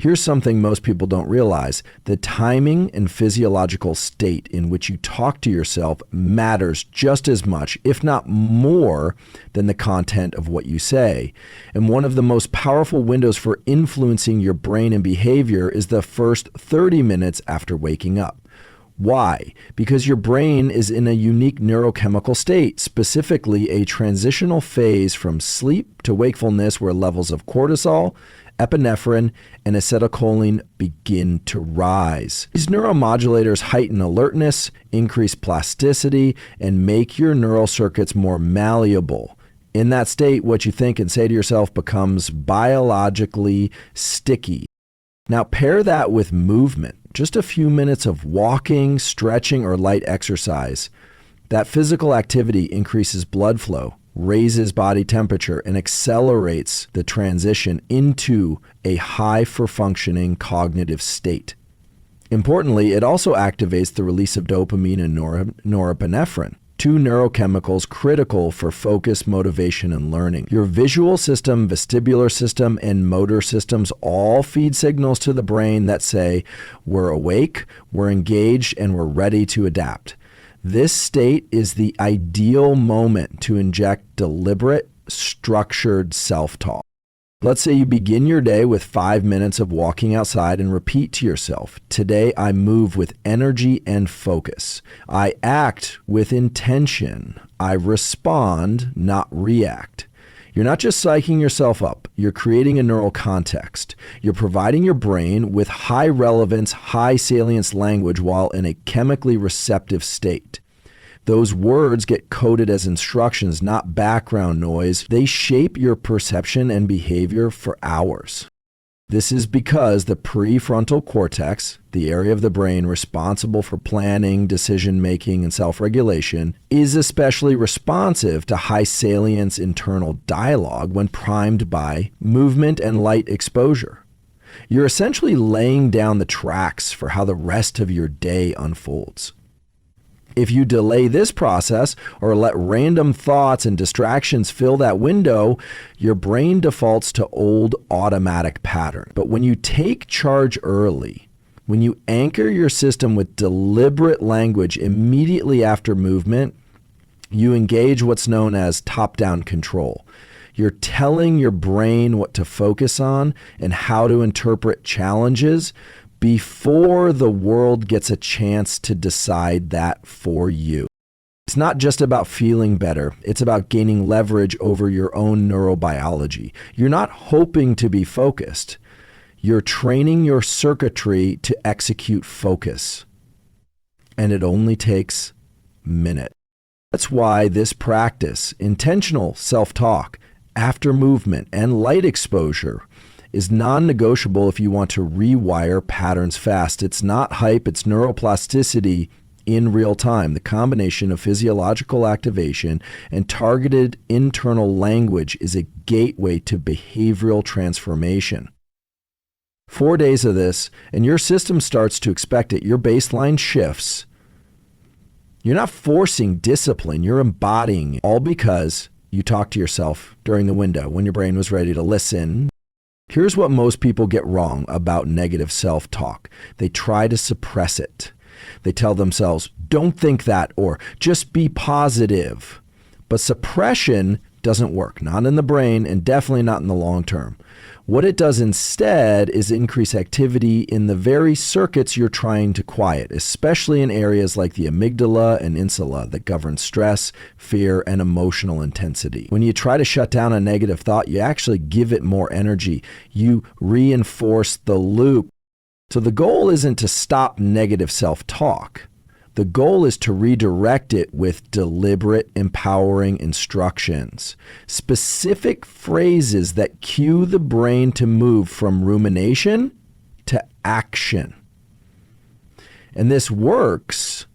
Here's something most people don't realize. The timing and physiological state in which you talk to yourself matters just as much, if not more, than the content of what you say. And one of the most powerful windows for influencing your brain and behavior is the first 30 minutes after waking up. Why? Because your brain is in a unique neurochemical state, specifically a transitional phase from sleep to wakefulness where levels of cortisol, epinephrine, and acetylcholine begin to rise. These neuromodulators heighten alertness, increase plasticity, and make your neural circuits more malleable. In that state, what you think and say to yourself becomes biologically sticky. Now pair that with movement, just a few minutes of walking, stretching, or light exercise. That physical activity increases blood flow, raises body temperature, and accelerates the transition into a high for functioning cognitive state. Importantly, it also activates the release of dopamine and norepinephrine, two neurochemicals critical for focus, motivation, and learning. Your visual system, vestibular system, and motor systems all feed signals to the brain that say, we're awake, we're engaged, and we're ready to adapt. This state is the ideal moment to inject deliberate, structured self-talk. Let's say you begin your day with 5 minutes of walking outside and repeat to yourself, today I move with energy and focus. I act with intention. I respond, not react. You're not just psyching yourself up, you're creating a neural context. You're providing your brain with high relevance, high salience language while in a chemically receptive state. Those words get coded as instructions, not background noise. They shape your perception and behavior for hours. This is because the prefrontal cortex, the area of the brain responsible for planning, decision-making, and self-regulation, is especially responsive to high salience internal dialogue when primed by movement and light exposure. You're essentially laying down the tracks for how the rest of your day unfolds. If you delay this process or let random thoughts and distractions fill that window, your brain defaults to old automatic patterns. But when you take charge early, when you anchor your system with deliberate language immediately after movement, you engage what's known as top-down control. You're telling your brain what to focus on and how to interpret challenges before the world gets a chance to decide that for you. It's not just about feeling better. It's about gaining leverage over your own neurobiology. You're not hoping to be focused. You're training your circuitry to execute focus. And it only takes minutes. That's why this practice, intentional self-talk, after movement, and light exposure is non-negotiable if you want to rewire patterns fast. It's not hype, it's neuroplasticity in real time. The combination of physiological activation and targeted internal language is a gateway to behavioral transformation. 4 days of this, and your system starts to expect it. Your baseline shifts. You're not forcing discipline, you're embodying it, all because you talked to yourself during the window when your brain was ready to listen. Here's what most people get wrong about negative self-talk. They try to suppress it. They tell themselves, don't think that, or just be positive. But suppression doesn't work, not in the brain and definitely not in the long term. What it does instead is increase activity in the very circuits you're trying to quiet, especially in areas like the amygdala and insula that govern stress, fear, and emotional intensity. When you try to shut down a negative thought, you actually give it more energy. You reinforce the loop. So the goal isn't to stop negative self-talk. The goal is to redirect it with deliberate, empowering instructions, specific phrases that cue the brain to move from rumination to action. And this works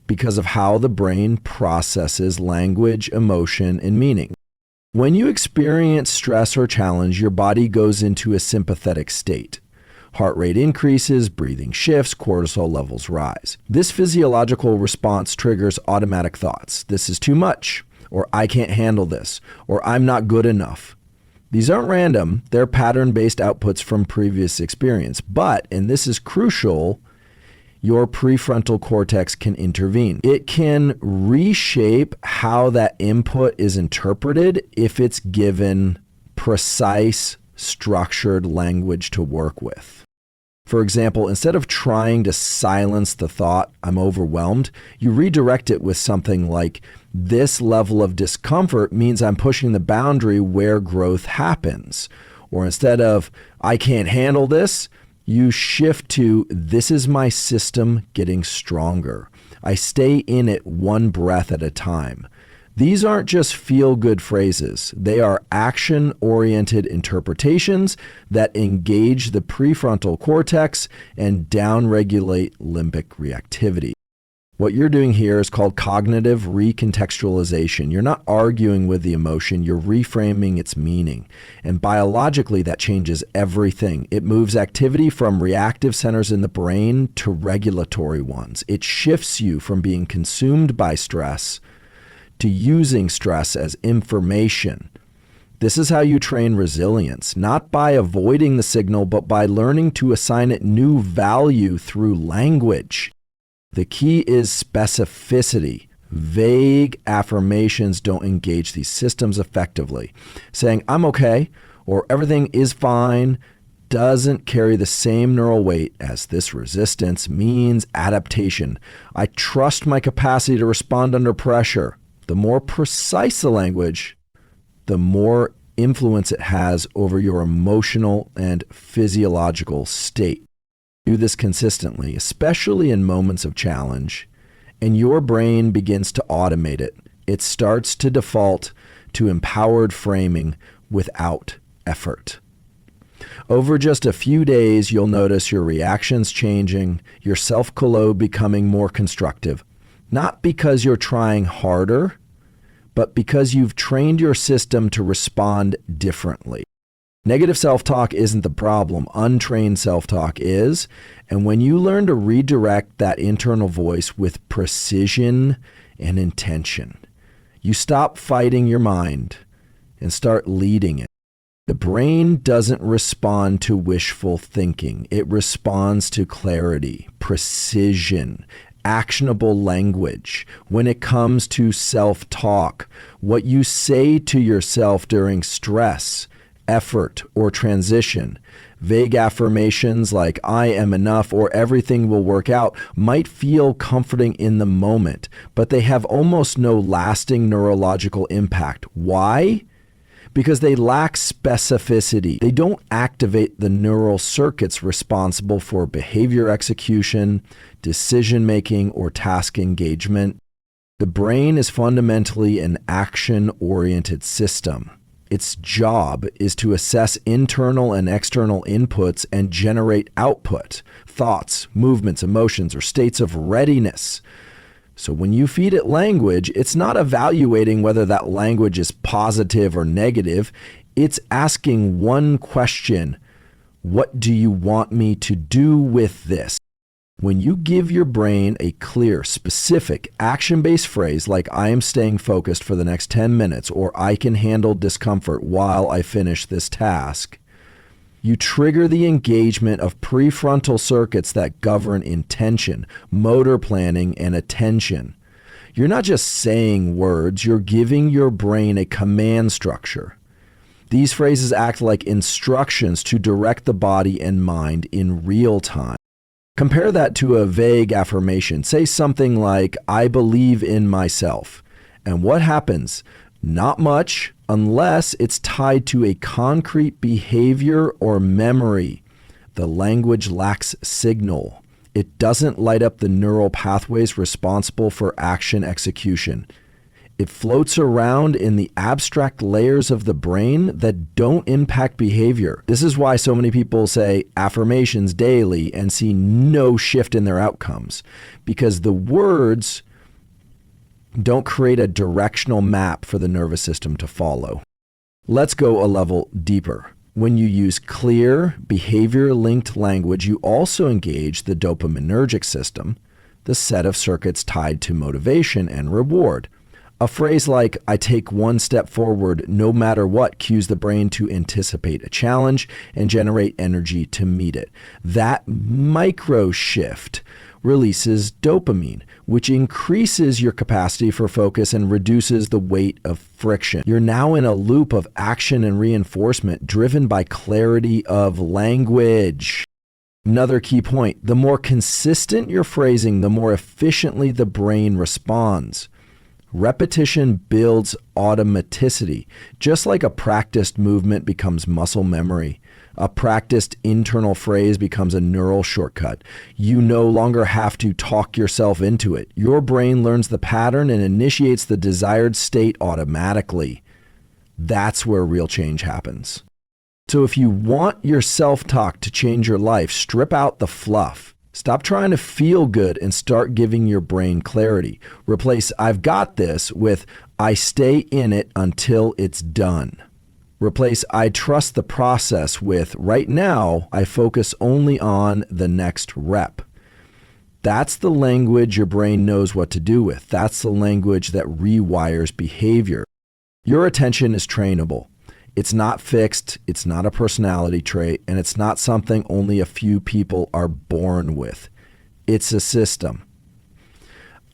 because of how the brain processes language, emotion, and meaning. When you experience stress or challenge, your body goes into a sympathetic state. Heart rate increases, breathing shifts, cortisol levels rise. This physiological response triggers automatic thoughts. This is too much, or I can't handle this, or I'm not good enough. These aren't random, they're pattern-based outputs from previous experience. But, and this is crucial, your prefrontal cortex can intervene. It can reshape how that input is interpreted if it's given precise, structured language to work with. For example, instead of trying to silence the thought, "I'm overwhelmed," you redirect it with something like, "This level of discomfort means I'm pushing the boundary where growth happens." Or instead of, "I can't handle this," you shift to, "This is my system getting stronger. I stay in it one breath at a time." These aren't just feel-good phrases. They are action-oriented interpretations that engage the prefrontal cortex and downregulate limbic reactivity. What you're doing here is called cognitive recontextualization. You're not arguing with the emotion, you're reframing its meaning. And biologically, that changes everything. It moves activity from reactive centers in the brain to regulatory ones. It shifts you from being consumed by stress to using stress as information. This is how you train resilience, not by avoiding the signal, but by learning to assign it new value through language. The key is specificity. Vague affirmations don't engage these systems effectively. Saying, "I'm okay," or "everything is fine," doesn't carry the same neural weight as "this resistance means adaptation. I trust my capacity to respond under pressure." The more precise the language, the more influence it has over your emotional and physiological state. Do this consistently, especially in moments of challenge, and your brain begins to automate it. It starts to default to empowered framing without effort. Over just a few days, you'll notice your reactions changing, your self-colloque becoming more constructive, not because you're trying harder, but because you've trained your system to respond differently. Negative self-talk isn't the problem. Untrained self-talk is. And when you learn to redirect that internal voice with precision and intention, you stop fighting your mind and start leading it. The brain doesn't respond to wishful thinking. It responds to clarity, precision, actionable language. When it comes to self-talk, what you say to yourself during stress, effort, or transition, vague affirmations like "I am enough" or "everything will work out" might feel comforting in the moment, but they have almost no lasting neurological impact. Why? Because they lack specificity. They don't activate the neural circuits responsible for behavior execution, decision-making, or task engagement. The brain is fundamentally an action-oriented system. Its job is to assess internal and external inputs and generate output, thoughts, movements, emotions, or states of readiness. So when you feed it language, it's not evaluating whether that language is positive or negative. It's asking one question: what do you want me to do with this? When you give your brain a clear, specific, action-based phrase like "I am staying focused for the next 10 minutes" or "I can handle discomfort while I finish this task," you trigger the engagement of prefrontal circuits that govern intention, motor planning, and attention. You're not just saying words, you're giving your brain a command structure. These phrases act like instructions to direct the body and mind in real time. Compare that to a vague affirmation. Say something like, "I believe in myself." And what happens? Not much, unless it's tied to a concrete behavior or memory. The language lacks signal. It doesn't light up the neural pathways responsible for action execution. It floats around in the abstract layers of the brain that don't impact behavior. This is why so many people say affirmations daily and see no shift in their outcomes, because the words don't create a directional map for the nervous system to follow. Let's go a level deeper. When you use clear, behavior-linked language, you also engage the dopaminergic system, the set of circuits tied to motivation and reward. A phrase like, I take one step forward no matter what, cues the brain to anticipate a challenge and generate energy to meet it. That micro shift releases dopamine, which increases your capacity for focus and reduces the weight of friction. You're now in a loop of action and reinforcement driven by clarity of language. Another key point, the more consistent your phrasing, the more efficiently the brain responds. Repetition builds automaticity. Just like a practiced movement becomes muscle memory, a practiced internal phrase becomes a neural shortcut. You no longer have to talk yourself into it. Your brain learns the pattern and initiates the desired state automatically. That's where real change happens. So if you want your self-talk to change your life, strip out the fluff. Stop trying to feel good and start giving your brain clarity. Replace I've got this with I stay in it until it's done. Replace I trust the process with right now I focus only on the next rep. That's the language your brain knows what to do with. That's the language that rewires behavior. Your attention is trainable. It's not fixed, it's not a personality trait, and it's not something only a few people are born with. It's a system.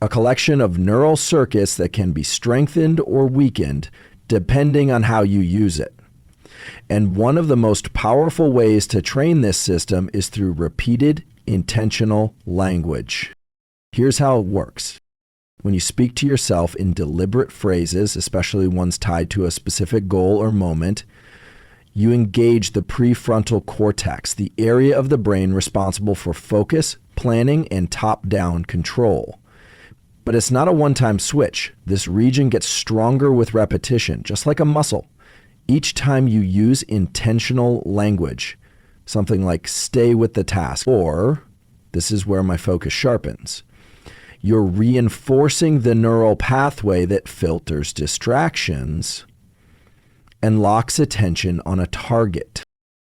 A collection of neural circuits that can be strengthened or weakened depending on how you use it. And one of the most powerful ways to train this system is through repeated, intentional language. Here's how it works. When you speak to yourself in deliberate phrases, especially ones tied to a specific goal or moment, you engage the prefrontal cortex, the area of the brain responsible for focus, planning, and top-down control. But it's not a one-time switch. This region gets stronger with repetition, just like a muscle. Each time you use intentional language, something like stay with the task, or this is where my focus sharpens, you're reinforcing the neural pathway that filters distractions and locks attention on a target.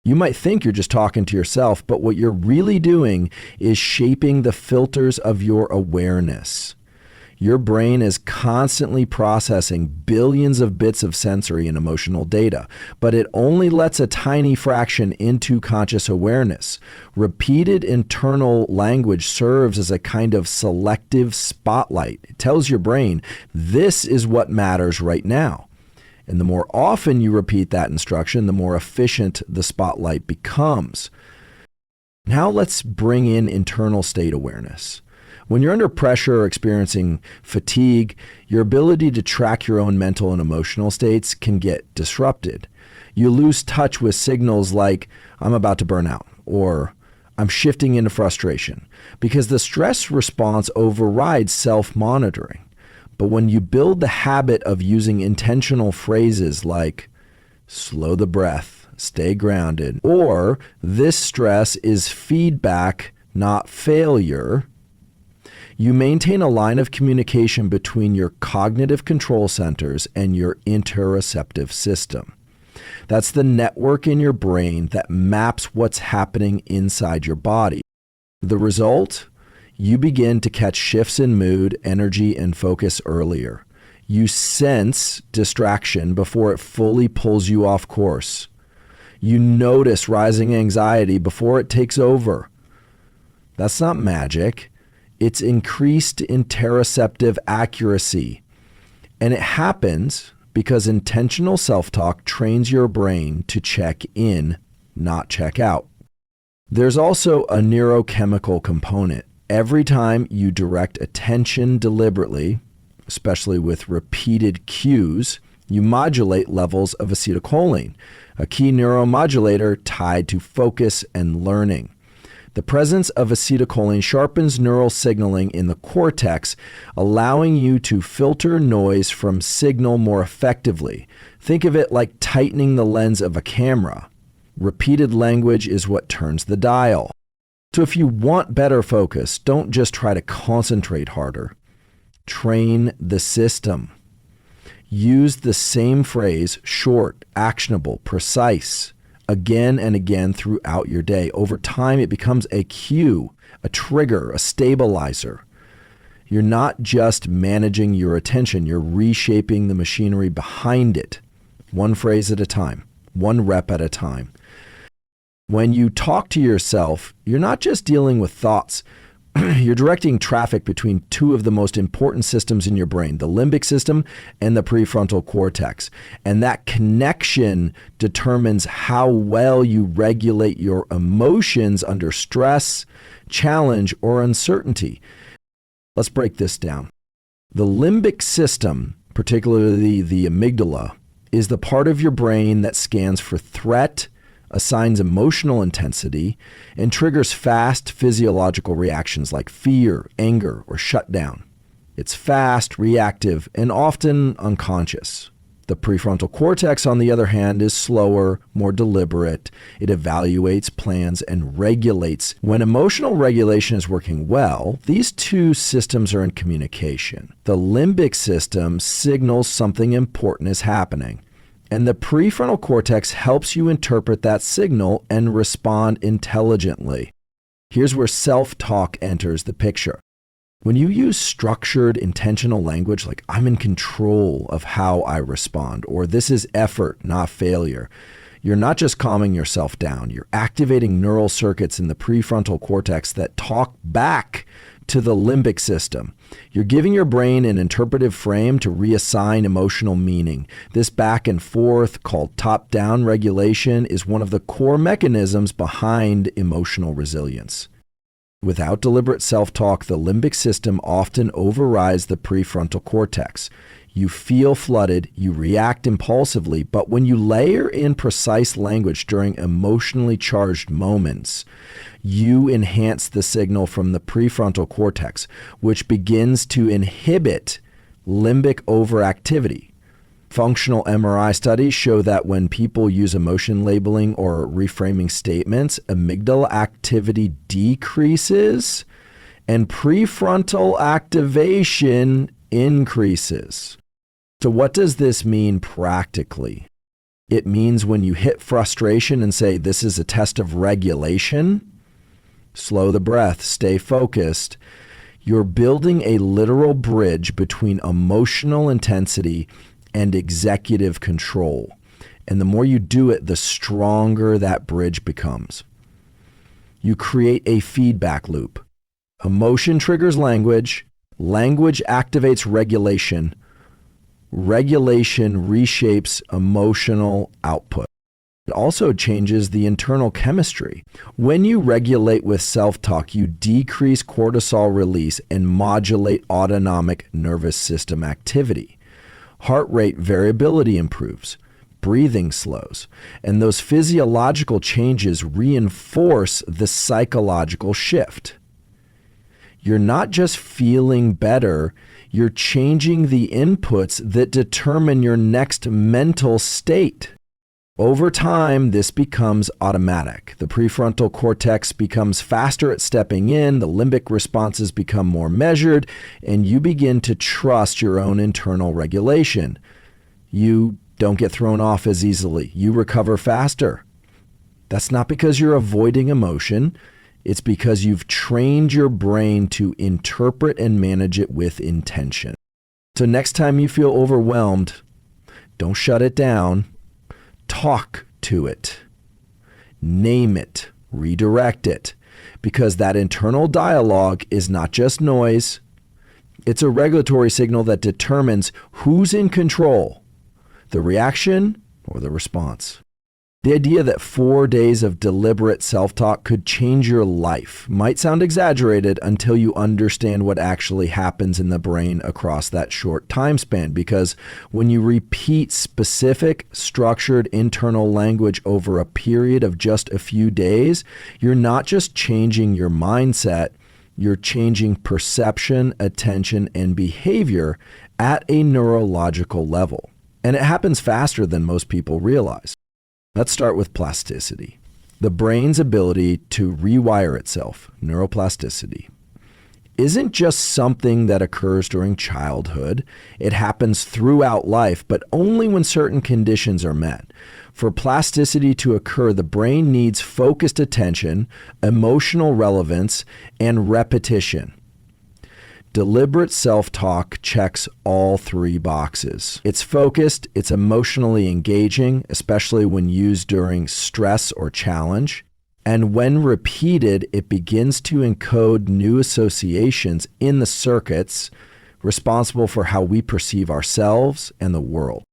You might think you're just talking to yourself, but what you're really doing is shaping the filters of your awareness. Your brain is constantly processing billions of bits of sensory and emotional data, but it only lets a tiny fraction into conscious awareness. Repeated internal language serves as a kind of selective spotlight. It tells your brain, this is what matters right now. And the more often you repeat that instruction, the more efficient the spotlight becomes. Now let's bring in internal state awareness. When you're under pressure or experiencing fatigue, your ability to track your own mental and emotional states can get disrupted. You lose touch with signals like, I'm about to burn out, or I'm shifting into frustration, because the stress response overrides self-monitoring. But when you build the habit of using intentional phrases like, slow the breath, stay grounded, or this stress is feedback, not failure, you maintain a line of communication between your cognitive control centers and your interoceptive system. That's the network in your brain that maps what's happening inside your body. The result? You begin to catch shifts in mood, energy, and focus earlier. You sense distraction before it fully pulls you off course. You notice rising anxiety before it takes over. That's not magic. It's increased interoceptive accuracy. And it happens because intentional self-talk trains your brain to check in, not check out. There's also a neurochemical component. Every time you direct attention deliberately, especially with repeated cues, you modulate levels of acetylcholine, a key neuromodulator tied to focus and learning. The presence of acetylcholine sharpens neural signaling in the cortex, allowing you to filter noise from signal more effectively. Think of it like tightening the lens of a camera. Repeated language is what turns the dial. So if you want better focus, don't just try to concentrate harder. Train the system. Use the same phrase, short, actionable, precise, again and again throughout your day. Over time, it becomes a cue, a trigger, a stabilizer. You're not just managing your attention, you're reshaping the machinery behind it, one phrase at a time, one rep at a time. When you talk to yourself, you're not just dealing with thoughts. You're directing traffic between two of the most important systems in your brain, the limbic system and the prefrontal cortex. And that connection determines how well you regulate your emotions under stress, challenge, or uncertainty. Let's break this down. The limbic system, particularly the amygdala, is the part of your brain that scans for threat, assigns emotional intensity, and triggers fast physiological reactions like fear, anger, or shutdown. It's fast, reactive, and often unconscious. The prefrontal cortex, on the other hand, is slower, more deliberate. It evaluates, plans, and regulates. When emotional regulation is working well, these two systems are in communication. The limbic system signals something important is happening, and the prefrontal cortex helps you interpret that signal and respond intelligently. Here's where self-talk enters the picture. When you use structured, intentional language like "I'm in control of how I respond," or "this is effort, not failure," you're not just calming yourself down, you're activating neural circuits in the prefrontal cortex that talk back to the limbic system. You're giving your brain an interpretive frame to reassign emotional meaning. This back and forth, called top-down regulation, is one of the core mechanisms behind emotional resilience. Without deliberate self-talk, the limbic system often overrides the prefrontal cortex. You feel flooded, you react impulsively, but when you layer in precise language during emotionally charged moments, you enhance the signal from the prefrontal cortex, which begins to inhibit limbic overactivity. Functional MRI studies show that when people use emotion labeling or reframing statements, amygdala activity decreases and prefrontal activation increases. So what does this mean practically? It means when you hit frustration and say, "This is a test of regulation," slow the breath, stay focused, you're building a literal bridge between emotional intensity and executive control. And the more you do it, the stronger that bridge becomes. You create a feedback loop. Emotion triggers language. Language activates regulation. Regulation reshapes emotional output. It also changes the internal chemistry. When you regulate with self-talk, you decrease cortisol release and modulate autonomic nervous system activity. Heart rate variability improves, breathing slows, and those physiological changes reinforce the psychological shift. You're not just feeling better, you're changing the inputs that determine your next mental state. Over time, this becomes automatic. The prefrontal cortex becomes faster at stepping in, the limbic responses become more measured, and you begin to trust your own internal regulation. You don't get thrown off as easily. You recover faster. That's not because you're avoiding emotion. It's because you've trained your brain to interpret and manage it with intention. So next time you feel overwhelmed, don't shut it down. Talk to it. Name it. Redirect it. Because that internal dialogue is not just noise. It's a regulatory signal that determines who's in control, the reaction or the response. The idea that 4 days of deliberate self-talk could change your life might sound exaggerated until you understand what actually happens in the brain across that short time span. Because when you repeat specific, structured internal language over a period of just a few days, you're not just changing your mindset, you're changing perception, attention, and behavior at a neurological level. And it happens faster than most people realize. Let's start with plasticity. The brain's ability to rewire itself, neuroplasticity, isn't just something that occurs during childhood. It happens throughout life, but only when certain conditions are met. For plasticity to occur, the brain needs focused attention, emotional relevance, and repetition. Deliberate self-talk checks all three boxes. It's focused, it's emotionally engaging, especially when used during stress or challenge. And when repeated, it begins to encode new associations in the circuits responsible for how we perceive ourselves and the world.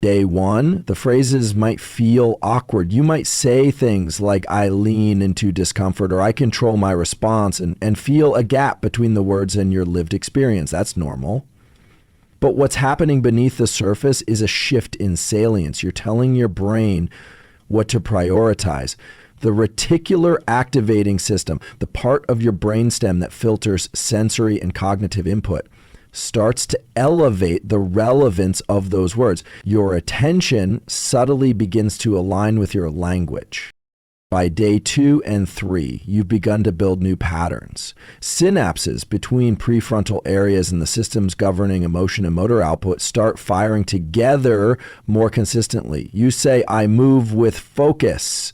Day one, the phrases might feel awkward. You might say things like, I lean into discomfort, or I control my response, and feel a gap between the words and your lived experience. That's normal. But what's happening beneath the surface is a shift in salience. You're telling your brain what to prioritize. The reticular activating system, the part of your brainstem that filters sensory and cognitive input, starts to elevate the relevance of those words. Your attention subtly begins to align with your language. By day 2 and 3, you've begun to build new patterns. Synapses between prefrontal areas and the systems governing emotion and motor output start firing together more consistently. You say, I move with focus.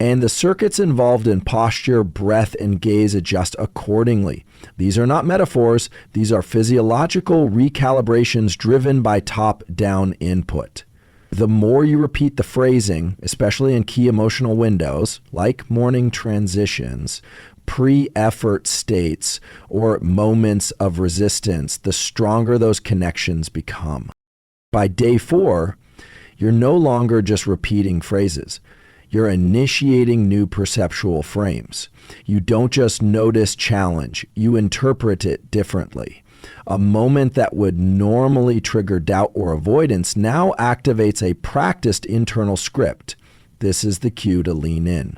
And the circuits involved in posture, breath, and gaze adjust accordingly. These are not metaphors. These are physiological recalibrations driven by top-down input. The more you repeat the phrasing, especially in key emotional windows, like morning transitions, pre-effort states, or moments of resistance, the stronger those connections become. By day 4, you're no longer just repeating phrases. You're initiating new perceptual frames. You don't just notice challenge, you interpret it differently. A moment that would normally trigger doubt or avoidance now activates a practiced internal script. This is the cue to lean in.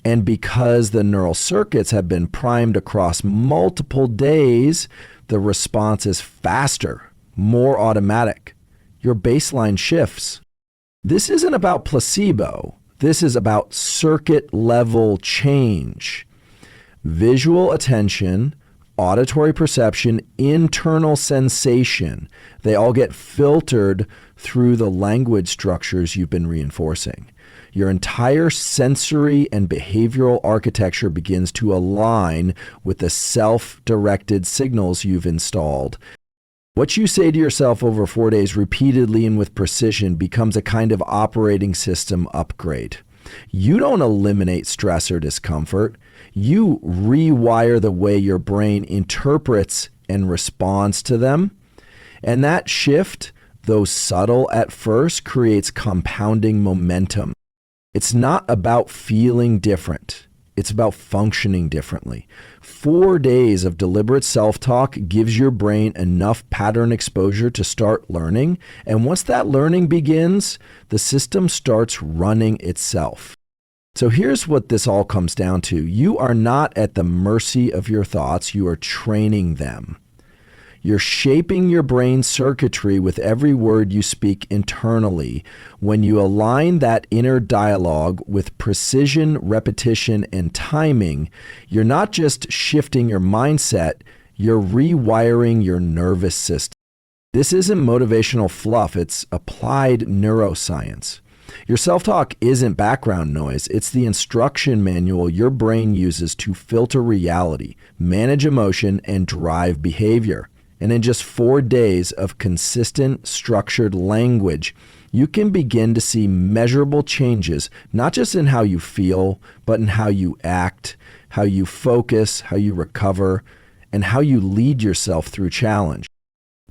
And because the neural circuits have been primed across multiple days, the response is faster, more automatic. Your baseline shifts. This isn't about placebo. This is about circuit level change. Visual attention, auditory perception, internal sensation, they all get filtered through the language structures you've been reinforcing. Your entire sensory and behavioral architecture begins to align with the self-directed signals you've installed. What you say to yourself over 4 days repeatedly and with precision becomes a kind of operating system upgrade. You don't eliminate stress or discomfort. You rewire the way your brain interprets and responds to them. And that shift, though subtle at first, creates compounding momentum. It's not about feeling different. It's about functioning differently. 4 days of deliberate self-talk gives your brain enough pattern exposure to start learning. And once that learning begins, the system starts running itself. So here's what this all comes down to. You are not at the mercy of your thoughts. You are training them. You're shaping your brain circuitry with every word you speak internally. When you align that inner dialogue with precision, repetition, and timing, you're not just shifting your mindset, you're rewiring your nervous system. This isn't motivational fluff, it's applied neuroscience. Your self-talk isn't background noise, it's the instruction manual your brain uses to filter reality, manage emotion, and drive behavior. And in just 4 days of consistent, structured language, you can begin to see measurable changes, not just in how you feel, but in how you act, how you focus, how you recover, and how you lead yourself through challenge.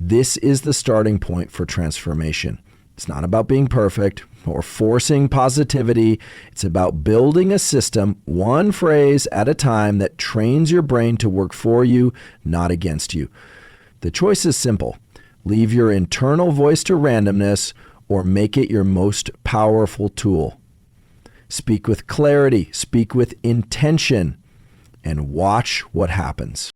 This is the starting point for transformation. It's not about being perfect or forcing positivity. It's about building a system, one phrase at a time, that trains your brain to work for you, not against you. The choice is simple. Leave your internal voice to randomness or make it your most powerful tool. Speak with clarity, speak with intention, and watch what happens.